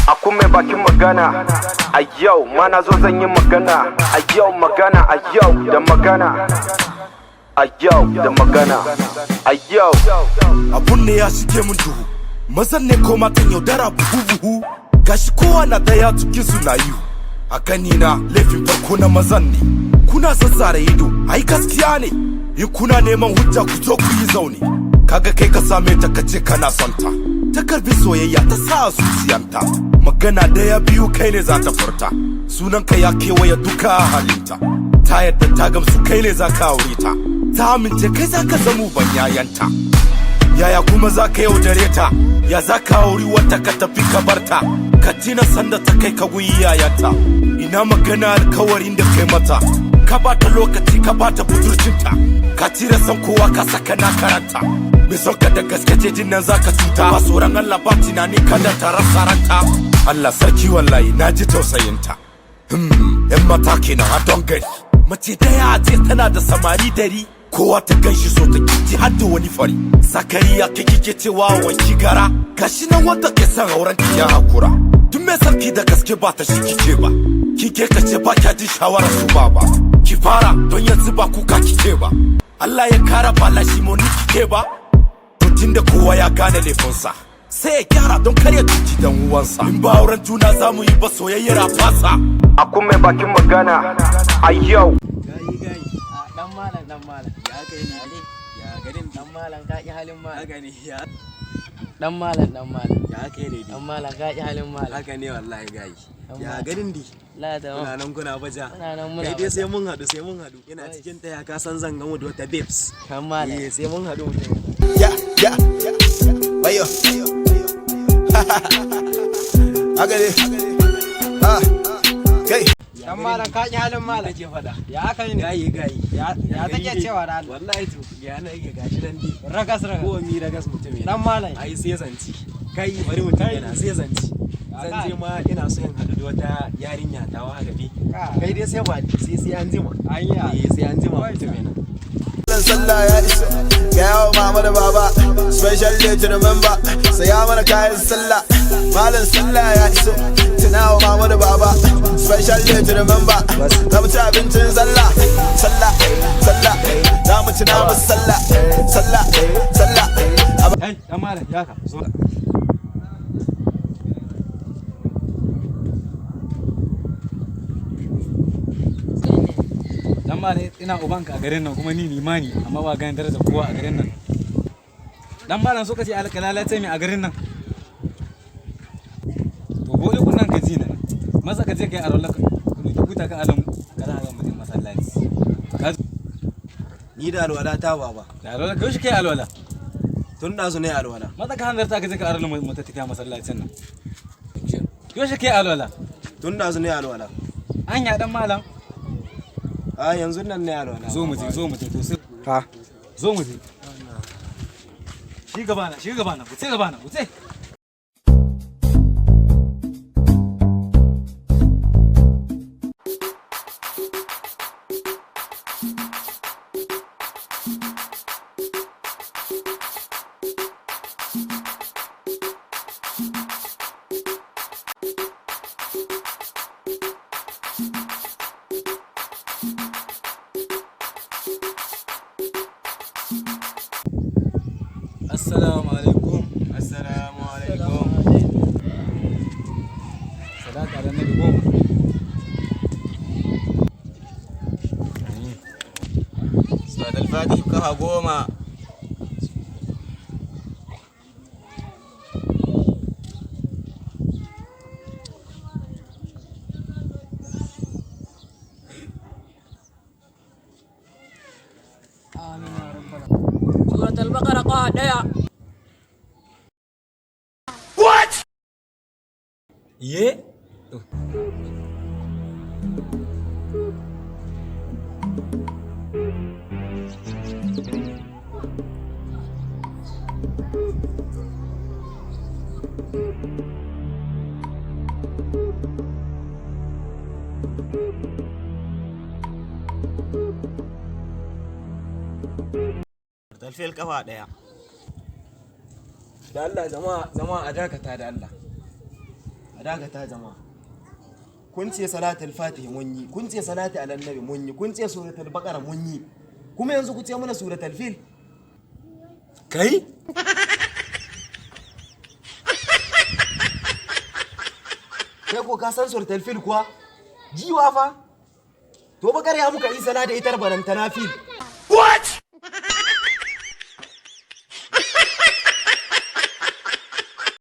Aku mai bakin magana a yau, mana zo zan yi magana a yau, magana a yau da magana a yau da magana a yau. Abun ne ya shige mun duhu, mazan ne ko matan yaudara buhu-buhu, gashi kowa na daya cikin su na yi. A kanina laifin farko na mazan ne, kuna zazzara ido ai gaskiya ne, in kuna neman hujja ku zo ku yi zaune. Kaga kai ka same ta kace kana son ta karbi soyayya ta sa zuciyanta, magana daya biyu kai ne za ta furta, sunanka ya kewaye duka halinta, ta yadda ta gamsu kai ne za ka aure ta amince kai za ka zamu ban yayanta. Yaya kuma za ka yaudare ta, ya za ka auri wata ka tafi ka barta, ka tina sanda ta kai ka guyi yayanta. Ina magana alkawarin da kai mata, ka bata lokaci ka bata budurcinta, ka tira san kowa ka saka na karanta. Me son ka da gaske ce jin nan za ka cuta, ba tsoron Allah ba tunani kada ta rasa ranta. Allah sarki wallahi na ji tausayinta. Yan mata kenan a don gari, mace daya ce tana da samari dari, kowa ta ganshi so ta kici har da wani fari. Zakariya kike cewa wanki gara, gashi nan wanda ke son auren ki ya hakura. Tun me sarki da gaske ba ta shi kike ba, kike kace ba kya ji shawara su ba ki fara don yanzu ba kuka kike ba. Allah ya kara balashi mu ni kike ba, to tunda kowa ya gane laifinsa sai ya gyara don kar ya cuci dan uwansa. In ba auren juna zamu yi ba soyayyar a fasa. Aku mai bakin magana a yau. Dan malam ya kai ni ali ya garin dan malam ka ki halin malam haka ne ya dan malam ya kai ne dan malam ka ki halin malam haka ne wallahi gayi ya garin di la da kuna nan kuna baja kai dai sai mun hadu ina cikin ta ya ka san zan gamu da wata babes dan malam sai mun hadu ya wayo haka ne kai dan malam ka ki halin malam ke fada ya aka ne gayi ya take cewa da wallahi to ya na yake gashi dan di ragas ko mi ragas mutum dan malam ai sai zanci kai bari mutum yana sai zanci zan je ma ina so in hadu da wata yarinya ta wa gabi kai dai sai ba sai an jima ayya sai an jima mutum yana sallah ya iso ga yawo mama da baba special day to remember sai ya mana kayan sallah malam sallah ya iso tunawa mama da baba special day to remember za mu ci abincin sallah za mu ci namu sallah hey dan malam ya ka zo dan malam ina ubanka a garin nan kuma ni limani amma ba ganin darajar kowa a garin nan. Dan malam suka ce alkalalace mai a garin nan to gode kunnan ka ji nan maza ka je kai arola ka kuta ka alam kana ga mutum masallaci ni da alwala ta baba da alwala ka shi kai alwala tun da su ne alwala maza ka hanzarta ka je ka arola mata tafiya masallacin nan shi kai alwala tun da su ne alwala anya dan malam a yanzu nan ne alwala zo mu je to sai ha zo mu je shi gaba na wuce Assalamu alaikum. Sadaka da nabi goma. Sada al-Fatih kaha goma. Amin ya rabbal alamin. Surat al-Baqarah qaha daya. What? Ye? Tuh. Talfil kafa daya. da Allah jama'a a dakata da Allah a dakata jama'a kun ce salatul fatih mun yi kun ce salati ala annabi mun yi kun ce suratul baqara mun yi kuma yanzu ku ce mana suratul fil kai ko ka san suratul fil kuwa jiwa fa to bakar ya muka yi sala da itar barantana fil